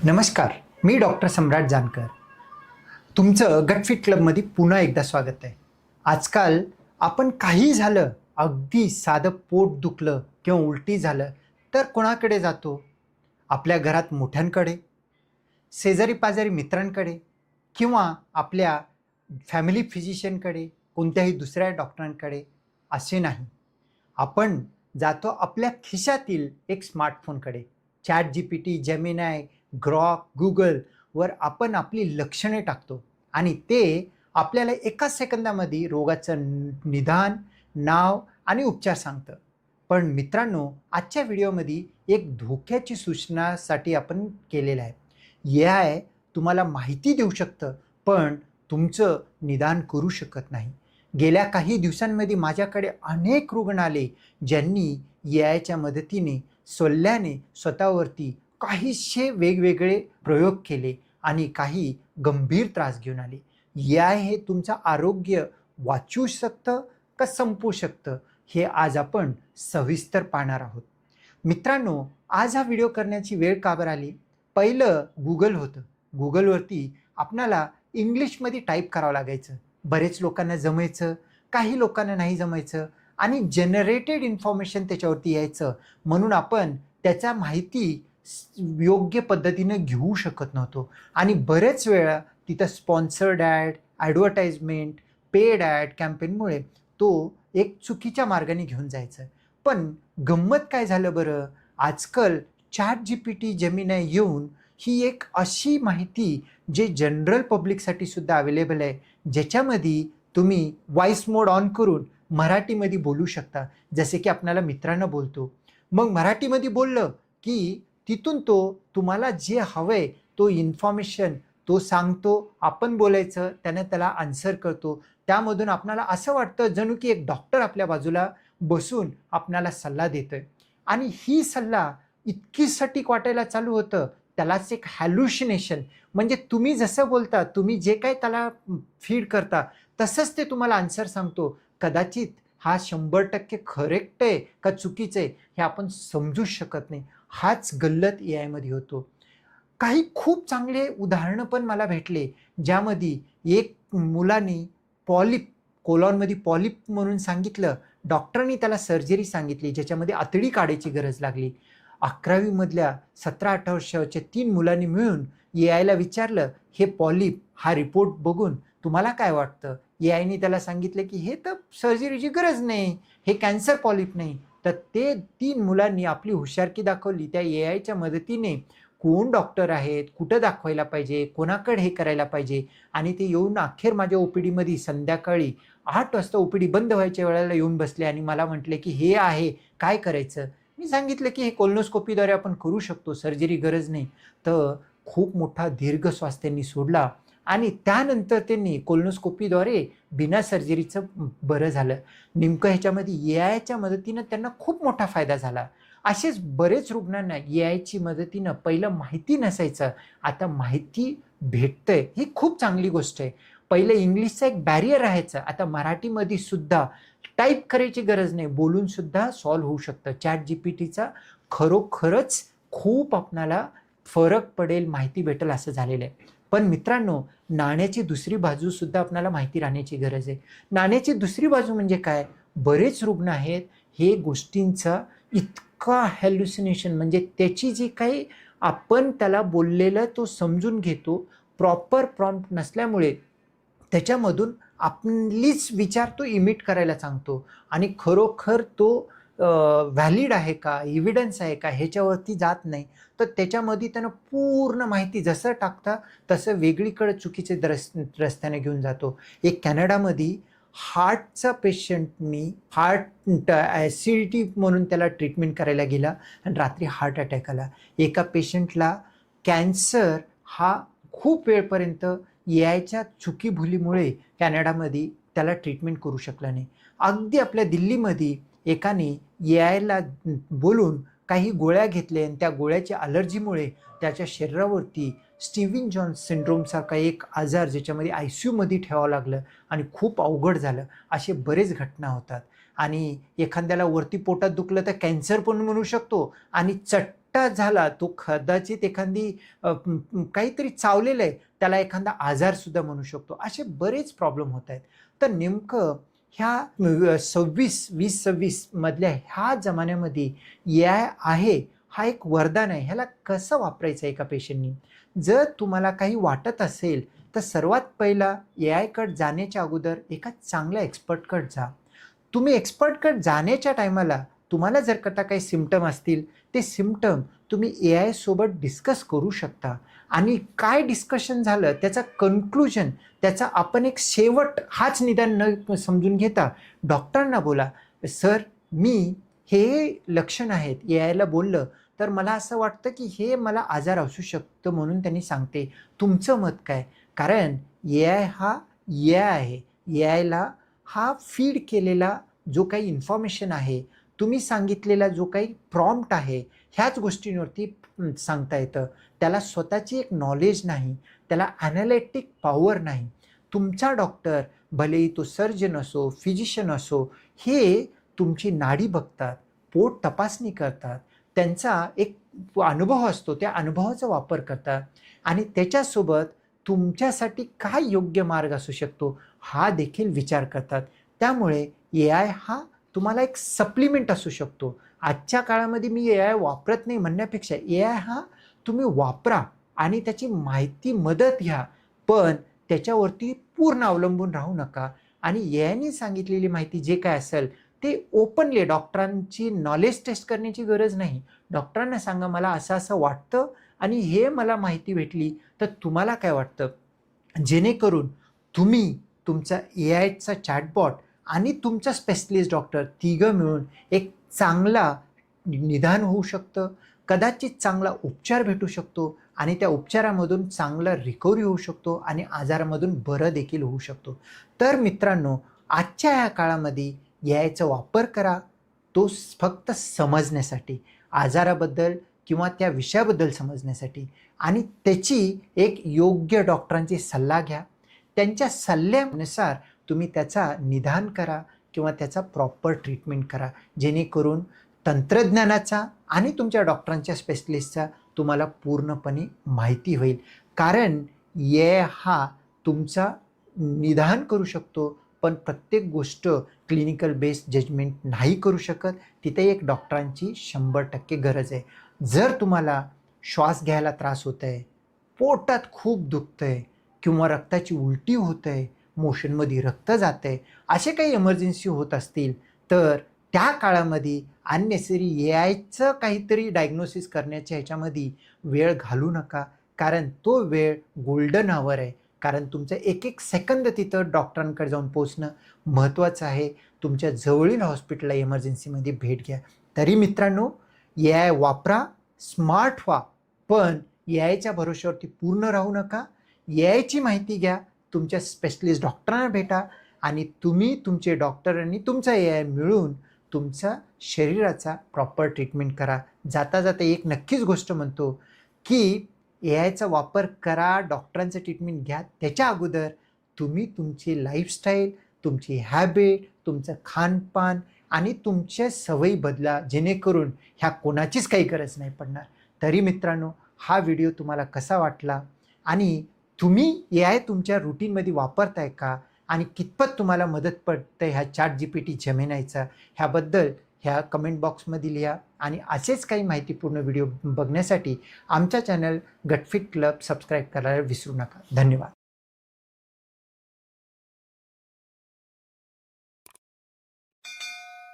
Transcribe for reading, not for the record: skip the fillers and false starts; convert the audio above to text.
नमस्कार, मी डॉक्टर सम्राट जानकर. तुमचं गटफिट क्लबमध्ये पुन्हा एकदा स्वागत आहे. आजकाल आपण काही झालं, अगदी साधं पोट दुखलं किंवा उलटी झालं तर कोणाकडे जातो? आपल्या घरात मोठ्यांकडे, शेजारी पाजारी मित्रांकडे किंवा आपल्या फॅमिली फिजिशियनकडे, कोणत्याही दुसऱ्या डॉक्टरांकडे असे नाही. आपण जातो आपल्या खिशातील एक स्मार्टफोनकडे. ChatGPT, जेमिनाय, ग्रॉक, गुगलवर आपण आपली लक्षणे टाकतो आणि ते आपल्याला एका सेकंदामध्ये रोगाचं निदान, नाव आणि उपचार सांगतं. पण मित्रांनो, आजच्या व्हिडिओमध्ये एक धोक्याची सूचनासाठी आपण केलेलं आहे. AI तुम्हाला माहिती देऊ शकतं, पण तुमचं निदान करू शकत नाही. गेल्या काही दिवसांमध्ये माझ्याकडे अनेक रुग्ण आले, ज्यांनी AIच्या मदतीने सल्ल्याने स्वतःवरती काहीसे वेगवेगळे प्रयोग केले आणि काही गंभीर त्रास घेऊन आले. AI हे तुमचं आरोग्य वाचवू शकतं का संपवू शकतं, हे आज आपण सविस्तर पाहणार आहोत. मित्रांनो, आज हा व्हिडिओ करण्याची वेळ का बरं आली? पहिलं गुगल होतं. गुगलवरती आपल्याला इंग्लिशमध्ये टाईप करावं लागायचं. बरेच लोकांना जमायचं, काही लोकांना नाही जमायचं आणि जनरेटेड इन्फॉर्मेशन त्याच्यावरती यायचं, म्हणून आपण त्याचा माहिती योग्य पद्धतीने घेऊ शकत नव्हतो. आणि बरेच वेळा तिथं sponsored ad, advertisement, paid ad कॅम्पेनमुळे तो एक चुकीच्या मार्गाने घेऊन जायचं. पण गंमत काय झालं बरं? आजकाल ChatGPT, जेमिनाय येऊन ही एक अशी माहिती जे जनरल पब्लिकसाठी सुद्धा अवेलेबल आहे, ज्याच्यामध्ये तुम्ही व्हॉइस मोड ऑन करून मराठीमध्ये बोलू शकता. जसे की आपल्याला मित्रांना बोलतो, मग मराठीमध्ये बोललं की तिथून तो तुम्हाला जे हवंय तो इन्फॉर्मेशन तो सांगतो. आपण बोलायचं, त्याने त्याला आन्सर करतो. त्यामधून आपल्याला असं वाटतं जणू की एक डॉक्टर आपल्या बाजूला बसून आपल्याला सल्ला देतोय. आणि ही सल्ला इतकी सटीक वाटायला चालू होतं, त्यालाच एक हॅल्युसिनेशन, म्हणजे तुम्ही जसं बोलता, तुम्ही जे काही त्याला फीड करता तसंच ते तुम्हाला आन्सर सांगतो. कदाचित हा 100% करेक्ट आहे का चुकीचं आहे हे आपण समजूच शकत नाही. हाच गल्लत AIमध्ये होतो. काही खूप चांगले उदाहरणं पण मला भेटले, ज्यामध्ये एक मुलाने पॉलिप, कोलॉनमध्ये पॉलिप म्हणून सांगितलं. डॉक्टरांनी त्याला सर्जरी सांगितली, ज्याच्यामध्ये आतडी काढायची गरज लागली. 11वी मधल्या 17-18 वर्षाच्या 3 मुलांनी मिळून AIला विचारलं, हे पॉलिप हा रिपोर्ट बघून तुम्हाला काय वाटतं? AIने त्याला सांगितलं की हे तर सर्जरीची गरज नाही, हे कॅन्सर पॉलिप नाही. तर ते 3 मुलांनी आपली हुशारकी दाखवली. त्या AIच्या मदतीने कोण डॉक्टर आहेत, कुठं दाखवायला पाहिजे, कोणाकडे हे करायला पाहिजे, आणि ते येऊन अखेर माझ्या OPDमध्ये संध्याकाळी 8 वाजता OPD बंद व्हायच्या वेळेला येऊन बसले आणि मला म्हटले की हे आहे, काय करायचं? मी सांगितलं की हे कोलोनोस्कोपीद्वारे आपण करू शकतो, सर्जरी गरज नाही. तर खूप मोठा दीर्घ श्वास त्यांनी सोडला आणि त्यानंतर त्यांनी कोलोनोस्कोपीद्वारे बिना सर्जरीचं बरं झालं. नेमकं ह्याच्यामध्ये AIच्या मदतीनं त्यांना खूप मोठा फायदा झाला. असेच बरेच रुग्णांना AIची मदतीनं पहिलं माहिती नसायचं, आता माहिती भेटतंय, ही खूप चांगली गोष्ट आहे. पहिलं इंग्लिशचा एक बॅरियर राहायचं, आता मराठीमध्ये सुद्धा टाईप करायची गरज नाही, बोलून सुद्धा सॉल्व्ह होऊ शकतं. ChatGPTचा खरोखरच खूप आपणाला फरक पडेल, माहिती भेटेल असं झालेलं आहे. पण मित्रांनो, नाण्याची दुसरी बाजू सुद्धा आपल्याला माहिती राहण्याची गरज आहे. नाण्याची दुसरी बाजू म्हणजे काय? बरेच रुग्ण आहेत, हे गोष्टींचा इतका हॅल्युसिनेशन, म्हणजे त्याची जी काही आपण त्याला बोललेलं तो समजून घेतो, प्रॉपर प्रॉम्प्ट नसल्यामुळे त्याच्यामधून आपलीच विचार तो इमिट करायला सांगतो आणि खरोखर तो व्हॅलिड आहे का, एव्हिडन्स आहे का, ह्याच्यावरती जात नाही. तर त्याच्यामध्ये त्यानं पूर्ण माहिती जसं टाकता तसं वेगळीकडे चुकीचे रस्त्याने घेऊन जातो. एक कॅनडामध्ये हार्टचा पेशंटनी हार्ट ॲसिडिटी म्हणून त्याला ट्रीटमेंट करायला गेला आणि रात्री हार्ट अटॅक आला. एका पेशंटला कॅन्सर हा खूप वेळपर्यंत AIच्या चुकीभुलीमुळे कॅनडामध्ये त्याला ट्रीटमेंट करू शकला नाही. अगदी आपल्या दिल्लीमध्ये एकाने AIला बोलून काही गोळ्या घेतल्या आणि त्या गोळ्याच्या ॲलर्जीमुळे त्याच्या शरीरावरती स्टीव्हन जॉन्स सिंड्रोमसारखा एक आजार, ज्याच्यामध्ये ICUमध्ये ठेवावं लागलं आणि खूप अवघड झालं. असे बरेच घटना होतात. आणि एखाद्याला वरती पोटात दुखलं तर कॅन्सर पण म्हणू शकतो आणि एकटा झाला, तो कदाचित एखादी काहीतरी चावलेलं आहे, त्याला एखादा आजारसुद्धा म्हणू शकतो. असे बरेच प्रॉब्लेम होत आहेत. तर नेमकं ह्या 2026 मधल्या ह्या जमान्यामध्ये AI आहे, हा एक वरदान आहे. ह्याला कसं वापरायचं एका पेशंटनी? जर तुम्हाला काही वाटत असेल, तर सर्वात पहिला AIकडे जाण्याच्या अगोदर एका चांगल्या एक्सपर्टकडे जा. तुम्ही एक्सपर्टकडे जाण्याच्या टायमाला तुम्हाला जर का काही सिम्प्टम असतील, ते सिम्प्टम तुम्ही AI सोबत डिस्कस करू शकता आणि काय डिस्कशन झालं त्याचा कन्क्लुजन, त्याचा आपण एक शेवट हाच निदान न समजून घेता डॉक्टरांना बोला, "सर, मी हे लक्षण आहेत." AIला बोललं तर मला असं वाटतं की हे मला आजार असू शकतं म्हणून त्यांनी सांगते. तुमचं मत काय? कारण AI हा AI आहे. AIला हा फीड केलेला जो काही इन्फॉर्मेशन आहे, तुम्ही सांगितलेला जो काही प्रॉम्प्ट आहे, ह्याच गोष्टींवरती सांगता येतं. त्याला स्वतःची एक नॉलेज नाही, त्याला ॲनालिटिक पॉवर नाही. तुमचा डॉक्टर भलेही तो सर्जन असो, फिजिशियन असो, हे तुमची नाडी बघतात, पोट तपासणी करतात. त्यांचा एक अनुभव असतो, त्या अनुभवाचा वापर करतात आणि त्याच्यासोबत तुमच्यासाठी काय योग्य मार्ग असू शकतो, हा देखील विचार करतात. त्यामुळे AI हा तुम्हाला एक सप्लिमेंट असू शकतो. आजच्या काळामध्ये मी AI वापरत नाही म्हणण्यापेक्षा AI हा तुम्ही वापरा आणि त्याची माहिती मदत घ्या. पण त्याच्यावरती पूर्ण अवलंबून राहू नका आणि AIने सांगितलेली माहिती जे काय असेल ते ओपनली डॉक्टरांची नॉलेज टेस्ट करण्याची गरज नाही. डॉक्टरांना सांगा, "मला असं-असं वाटतं आणि हे मला माहिती भेटली, तर तुम्हाला काय वाटतं?" जेणेकरून तुम्ही तुमचा AIचा चॅटबॉट आणि तुमचा स्पेशलिस्ट डॉक्टर तिघं मिळून एक चांगला निदान होऊ शकतं, कदाचित चांगला उपचार भेटू शकतो आणि त्या उपचारामधून चांगला रिकव्हरी होऊ शकतो आणि आजारामधून बरं देखील होऊ शकतो. तर मित्रांनो, आजच्या ह्या काळामध्ये AIचा वापर करा, तो फक्त समजण्यासाठी, आजाराबद्दल किंवा त्या विषयाबद्दल समजण्यासाठी आणि त्याची एक योग्य डॉक्टरांची सल्ला घ्या. त्यांच्या सल्ल्यानुसार तुम्ही त्याचा निदान करा किंवा त्याचा प्रॉपर ट्रीटमेंट करा. जेणेकरून तंत्रज्ञानाचा आणि तुमच्या डॉक्टरांच्या स्पेशलिस्टचा तुम्हाला पूर्णपणे माहिती होईल. कारण AI हा तुमचा निदान करू शकतो, पण प्रत्येक गोष्ट क्लिनिकल बेस्ड जजमेंट नाही करू शकत. तिथे एक डॉक्टरांची 100% गरज आहे. जर तुम्हाला श्वास घ्यायला त्रास होत आहे, पोटात खूप दुखतंय किंवा रक्ताची उलटी होते, मोशनमध्ये रक्त जातंय, असे काही इमर्जन्सी होत असतील, तर त्या काळामध्ये अननेसेसरी AIचं काहीतरी डायग्नोसिस करण्याच्या ह्याच्यामध्ये वेळ घालवू नका. कारण तो वेळ गोल्डन अवर आहे. कारण तुमचं एक सेकंद तिथं डॉक्टरांकडे जाऊन पोहोचणं महत्त्वाचं आहे. तुमच्या जवळील हॉस्पिटलला इमर्जन्सीमध्ये भेट घ्या. तरी मित्रांनो, AI वापरा, स्मार्ट व्हा, पण AIच्या भरोश्यावरती पूर्ण राहू नका. AIची माहिती घ्या, तुमच्या स्पेशलिस्ट डॉक्टरांना भेटा आणि तुम्ही तुमचे डॉक्टर आणि तुमचा AI मिळून तुमचा शरीराचा प्रॉपर ट्रीटमेंट करा. जाता जाता एक नक्कीच गोष्ट म्हणतो की AIचा वापर करा, डॉक्टरांचं ट्रीटमेंट घ्या. त्याच्या अगोदर तुम्ही तुमची लाईफस्टाईल, तुमची हॅबिट, तुमचं खानपान आणि तुमच्या सवयी बदला, जेणेकरून ह्या कोणाचीच काही गरज नाही पडणार. तरी मित्रांनो, हा व्हिडिओ तुम्हाला कसा वाटला आणि तुम्ही AI तुमच्या रुटीनमध्ये वापरताय का आणि कितपत तुम्हाला मदत पडते ह्या ChatGPT जेमिनायचा, ह्याबद्दल ह्या कमेंट बॉक्समध्ये लिहा आणि असेच काही माहितीपूर्ण व्हिडिओ बघण्यासाठी आमच्या चॅनल गटफिट क्लब सबस्क्राईब करायला विसरू नका. धन्यवाद.